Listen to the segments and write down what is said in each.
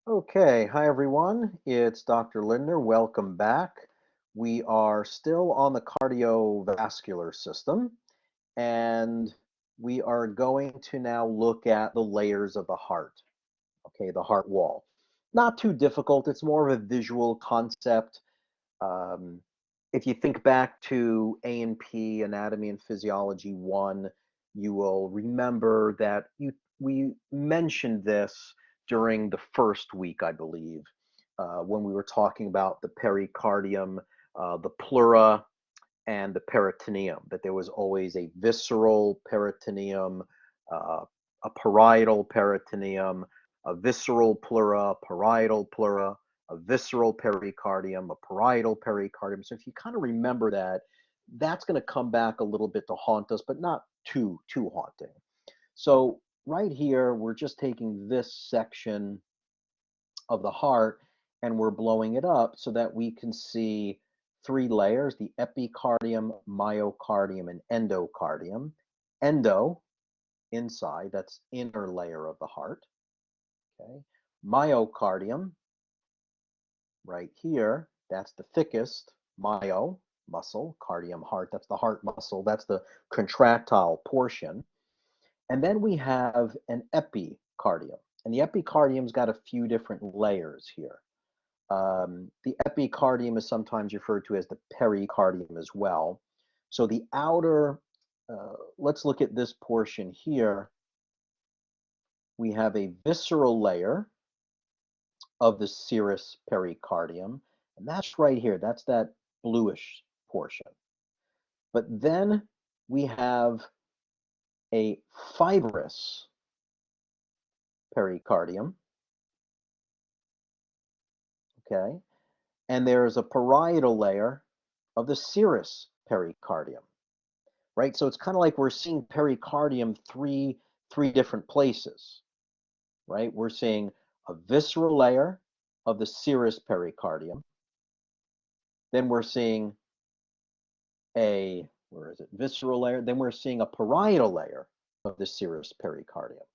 Okay, hi everyone. It's Dr. Lindner. Welcome back. We are still on the cardiovascular system, and we are going to now look at the layers of the heart, okay, the heart wall. Not too difficult, it's more of a visual concept. Um, if you think back to A&P, Anatomy and Physiology 1, you will remember that we mentioned this during the first week, I believe, when we were talking about the pericardium, the pleura, and the peritoneum, that there was always a visceral peritoneum, a parietal peritoneum, a visceral pleura, parietal pleura, a visceral pericardium, a parietal pericardium. So if you kind of remember that, that's going to come back a little bit to haunt us, but not too haunting. So right here, we're just taking this section of the heart and we're blowing it up so that we can see three layers, the epicardium, myocardium, and endocardium. Endo, inside, that's inner layer of the heart. Okay. Myocardium, right here, that's the thickest. Myo, muscle, cardium, heart, that's the heart muscle, that's the contractile portion. And then we have an epicardium. And the epicardium's got a few different layers here. The epicardium is sometimes referred to as the pericardium as well. So the outer, let's look at this portion here. We have a visceral layer of the serous pericardium, and that's right here. That's that bluish portion. But then we have a fibrous pericardium, okay? And there's a parietal layer of the serous pericardium. Right? So it's kind of like we're seeing pericardium three different places, right? We're seeing a visceral layer of the serous pericardium. Then we're seeing a, where is it? Visceral layer. Then we're seeing a parietal layer of the serous pericardium.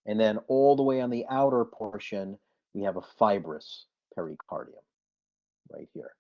And then all the way on the outer portion, we have a fibrous pericardium right here.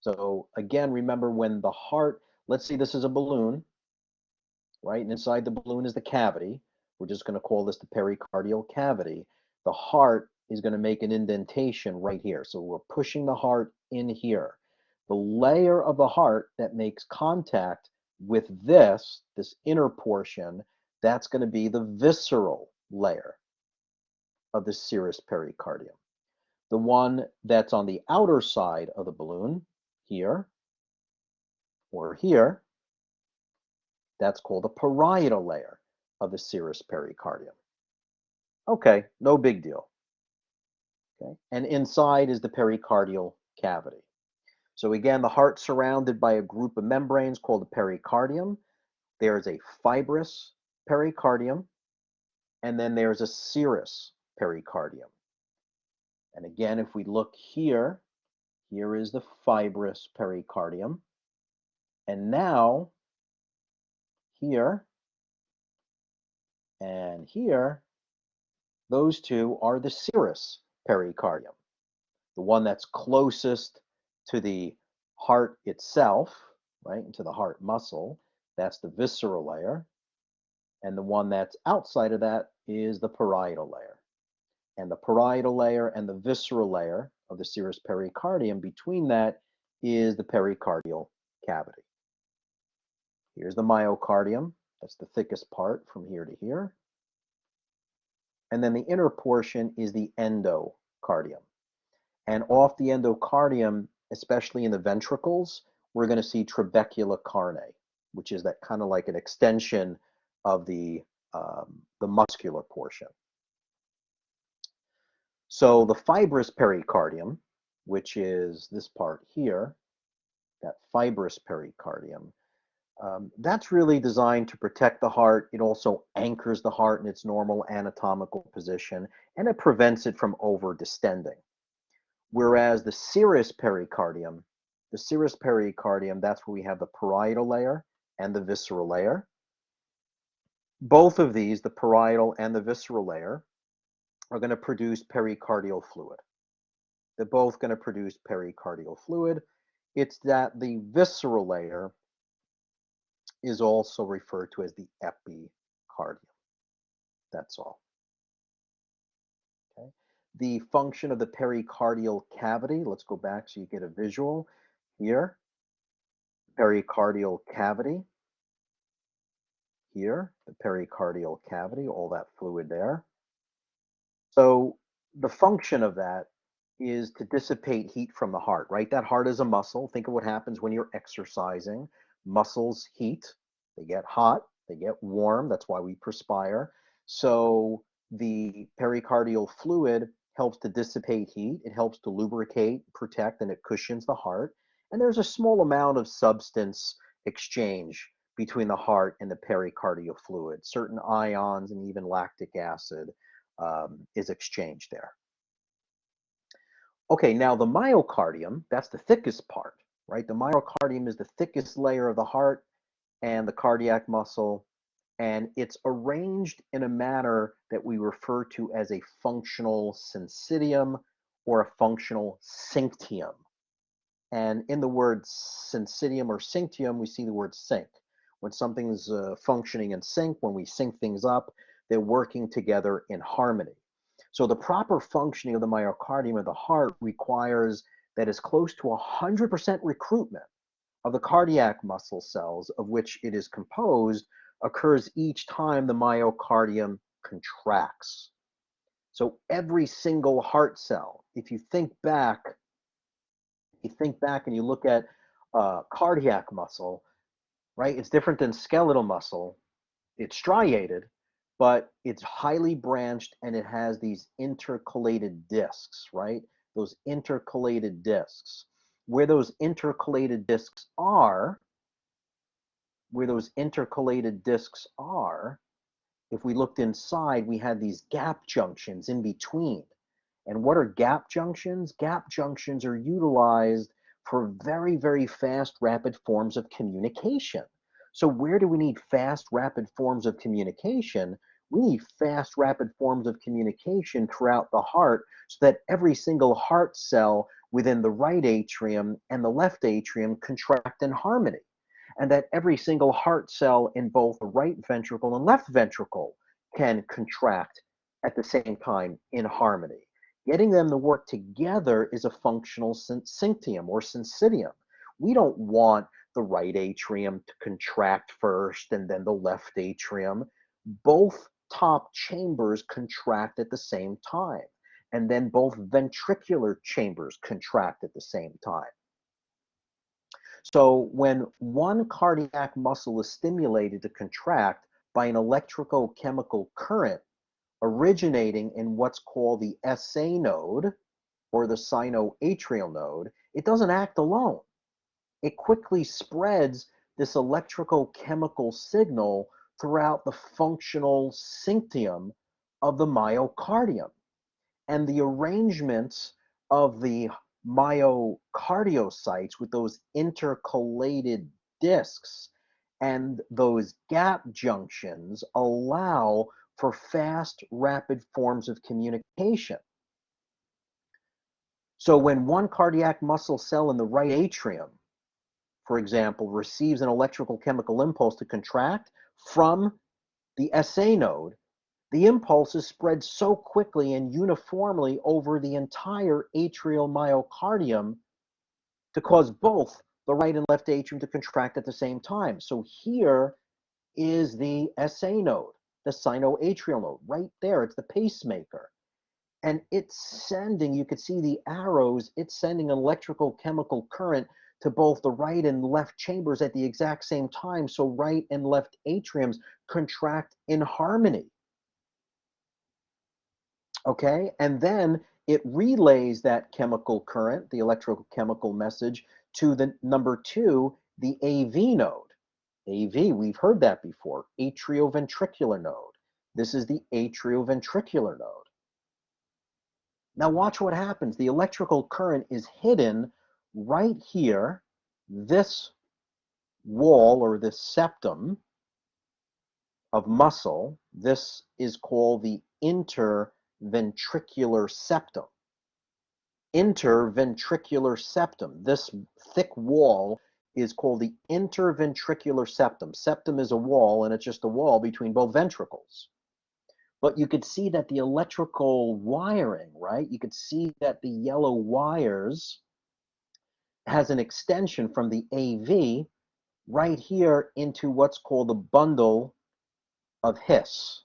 So again, remember when the heart, let's say this is a balloon, right? And inside the balloon is the cavity. We're just going to call this the pericardial cavity. The heart is going to make an indentation right here. So we're pushing the heart in here. The layer of the heart that makes contact with this inner portion, that's going to be the visceral layer of the serous pericardium. The one that's on the outer side of the balloon, here or here, that's called the parietal layer of the serous pericardium. Okay, no big deal. Okay, and inside is the pericardial cavity. So again, the heart's surrounded by a group of membranes called the pericardium. There's a fibrous pericardium, and then there's a serous pericardium. And again, if we look here, here is the fibrous pericardium. And now, here and here, those two are the serous pericardium, the one that's closest to the heart itself, right, and to the heart muscle. That's the visceral layer. And the one that's outside of that is the parietal layer. And the parietal layer and the visceral layer of the serous pericardium, between that is the pericardial cavity. Here's the myocardium. That's the thickest part from here to here. And then the inner portion is the endocardium. And off the endocardium, especially in the ventricles, we're going to see trabecular carne, which is that kind of like an extension of the muscular portion. So the fibrous pericardium, which is this part here, that fibrous pericardium, that's really designed to protect the heart. It also anchors the heart in its normal anatomical position, and it prevents it from over-distending. Whereas the serous pericardium, that's where we have the parietal layer and the visceral layer. Both of these, the parietal and the visceral layer, are going to produce pericardial fluid. They're both going to produce pericardial fluid. It's that the visceral layer is also referred to as the epicardium. That's all. Okay. The function of the pericardial cavity, let's go back so you get a visual here. Pericardial cavity here, the pericardial cavity, all that fluid there. So the function of that is to dissipate heat from the heart, right? That heart is a muscle. Think of what happens when you're exercising. Muscles heat, they get hot, they get warm. That's why we perspire. So the pericardial fluid helps to dissipate heat. It helps to lubricate, protect, and it cushions the heart. And there's a small amount of substance exchange between the heart and the pericardial fluid. Certain ions and even lactic acid is exchanged there. Okay, now the myocardium, that's the thickest part, right? The myocardium is the thickest layer of the heart and the cardiac muscle, and it's arranged in a manner that we refer to as a functional syncytium or a functional synctium. And in the word syncytium or synctium, we see the word sync. When something's functioning in sync, when we sync things up, they're working together in harmony. So the proper functioning of the myocardium of the heart requires that as close to 100% recruitment of the cardiac muscle cells of which it is composed occurs each time the myocardium contracts. So every single heart cell, if you think back and you look at cardiac muscle, right? It's different than skeletal muscle. It's striated, but it's highly branched and it has these intercalated discs, right? Those intercalated discs. Where those intercalated discs are, if we looked inside, we had these gap junctions in between. And what are gap junctions? Gap junctions are utilized for very, very fast, rapid forms of communication. So where do we need fast, rapid forms of communication? We need fast, rapid forms of communication throughout the heart so that every single heart cell within the right atrium and the left atrium contract in harmony, and that every single heart cell in both the right ventricle and left ventricle can contract at the same time in harmony. Getting them to work together is a functional synctium or syncytium. We don't want the right atrium to contract first and then the left atrium. Both top chambers contract at the same time, and then both ventricular chambers contract at the same time. So when one cardiac muscle is stimulated to contract by an electrochemical current originating in what's called the SA node or the sinoatrial node, it doesn't act alone. It quickly spreads this electrochemical signal throughout the functional synctium of the myocardium. And the arrangements of the myocardiocytes with those intercalated discs and those gap junctions allow for fast, rapid forms of communication. So when one cardiac muscle cell in the right atrium, for example, receives an electrical chemical impulse to contract from the SA node, the impulse is spread so quickly and uniformly over the entire atrial myocardium to cause both the right and left atrium to contract at the same time. So here is the SA node, the sinoatrial node, right there. It's the pacemaker. And it's sending, you could see the arrows, it's sending an electrical chemical current to both the right and left chambers at the exact same time. So right and left atriums contract in harmony. Okay, and then it relays that chemical current, the electrochemical message, to the number 2, the AV node. AV, we've heard that before, atrioventricular node. This is the atrioventricular node. Now watch what happens. The electrical current is hidden right here, this wall or this septum of muscle. This is called the interventricular interventricular septum. Interventricular septum. This thick wall is called the interventricular septum. Septum is a wall, and it's just a wall between both ventricles. But you could see that the electrical wiring, right? You could see that the yellow wires has an extension from the AV right here into what's called the bundle of His.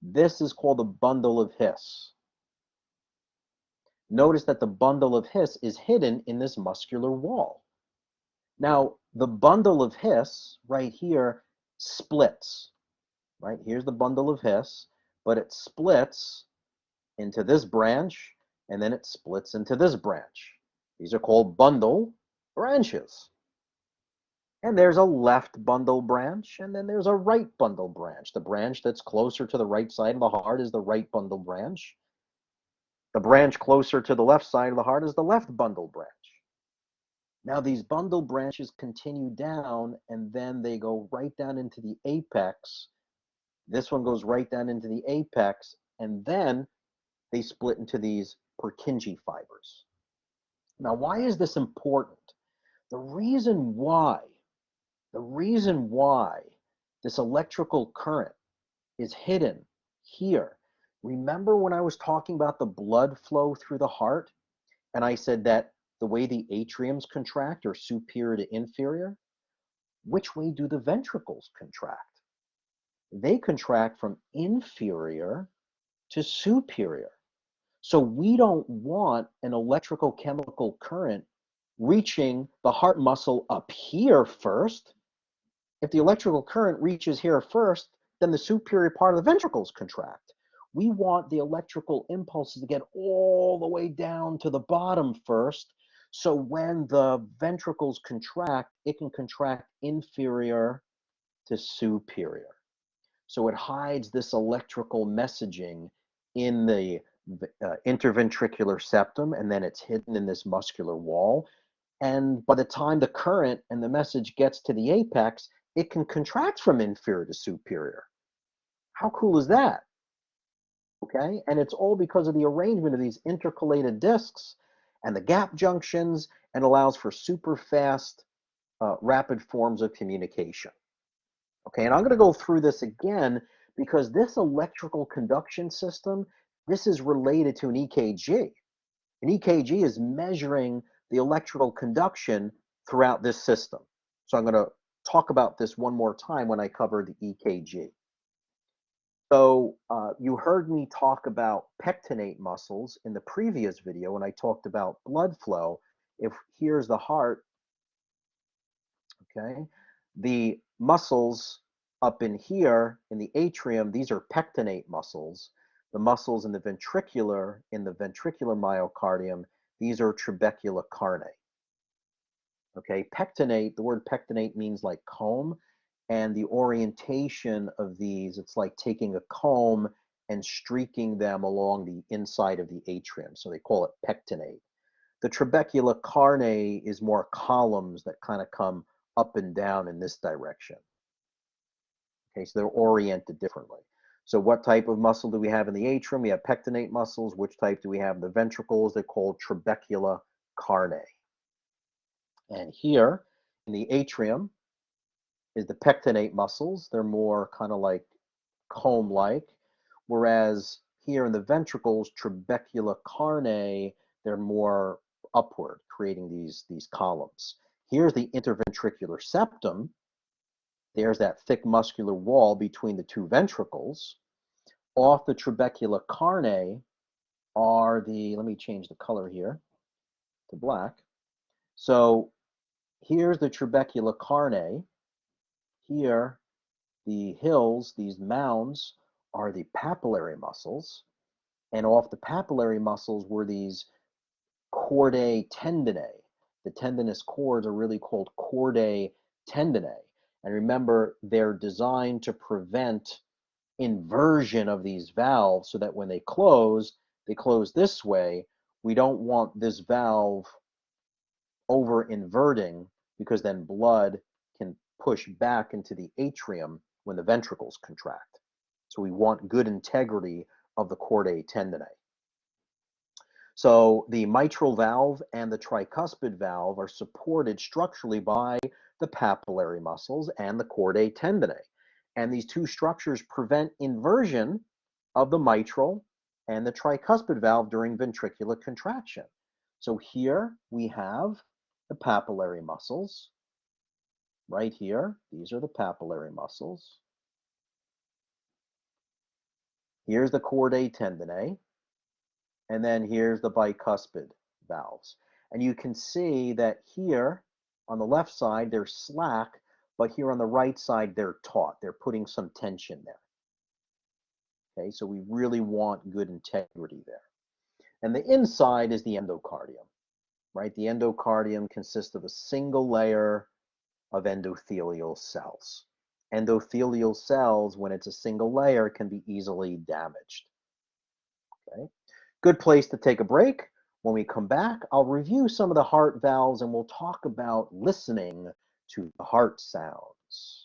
This is called the bundle of His. Notice that the bundle of His is hidden in this muscular wall. Now, the bundle of His right here splits, right? Here's the bundle of His, but it splits into this branch, and then it splits into this branch. These are called bundle branches. And there's a left bundle branch, and then there's a right bundle branch. The branch that's closer to the right side of the heart is the right bundle branch. The branch closer to the left side of the heart is the left bundle branch. Now these bundle branches continue down, and then they go right down into the apex. This one goes right down into the apex, and then they split into these Purkinje fibers. Now, why is this important? The reason why this electrical current is hidden here. Remember when I was talking about the blood flow through the heart, and I said that the way the atriums contract are superior to inferior? Which way do the ventricles contract? They contract from inferior to superior. So we don't want an electrical chemical current reaching the heart muscle up here first. If the electrical current reaches here first, then the superior part of the ventricles contract. We want the electrical impulses to get all the way down to the bottom first, so when the ventricles contract, it can contract inferior to superior. So it hides this electrical messaging in the interventricular septum, and then it's hidden in this muscular wall. And by the time the current and the message gets to the apex, it can contract from inferior to superior. How cool is that? Okay, and it's all because of the arrangement of these intercalated discs and the gap junctions, and allows for super fast, rapid forms of communication. Okay, and I'm going to go through this again because this electrical conduction system, this is related to an EKG. An EKG is measuring the electrical conduction throughout this system. So I'm going to talk about this one more time when I cover the EKG. So you heard me talk about pectinate muscles in the previous video when I talked about blood flow. If here's the heart, okay, the muscles up in here in the atrium, these are pectinate muscles. The muscles in the ventricular myocardium, these are trabeculocarnae. Okay, pectinate, the word pectinate means like comb, and the orientation of these, it's like taking a comb and streaking them along the inside of the atrium. So they call it pectinate. The trabeculocarnae is more columns that kind of come up and down in this direction. Okay, so they're oriented differently. So what type of muscle do we have in the atrium? We have pectinate muscles. Which type do we have in the ventricles? They're called trabeculocarnae. And here in the atrium is the pectinate muscles. They're more kind of like comb-like, whereas here in the ventricles, trabeculocarnae, they're more upward, creating these columns. Here's the interventricular septum. There's that thick muscular wall between the two ventricles. Off the trabeculocarnae are the, let me change the color here to black. So here's the trabeculocarnae. Here, the hills, these mounds, are the papillary muscles. And off the papillary muscles were these chordae tendineae. The tendinous cords are really called chordae tendineae. And remember, they're designed to prevent inversion of these valves so that when they close this way. We don't want this valve over inverting, because then blood can push back into the atrium when the ventricles contract. So we want good integrity of the chordae tendineae. So the mitral valve and the tricuspid valve are supported structurally by the papillary muscles and the chordae tendineae. And these two structures prevent inversion of the mitral and the tricuspid valve during ventricular contraction. So here we have the papillary muscles. Right here, these are the papillary muscles. Here's the chordae tendineae. And then here's the bicuspid valves. And you can see that here on the left side, they're slack, but here on the right side, they're taut. They're putting some tension there. Okay, so we really want good integrity there. And the inside is the endocardium, right? The endocardium consists of a single layer of endothelial cells. Endothelial cells, when it's a single layer, can be easily damaged. Okay. Good place to take a break. When we come back, I'll review some of the heart valves and we'll talk about listening to the heart sounds.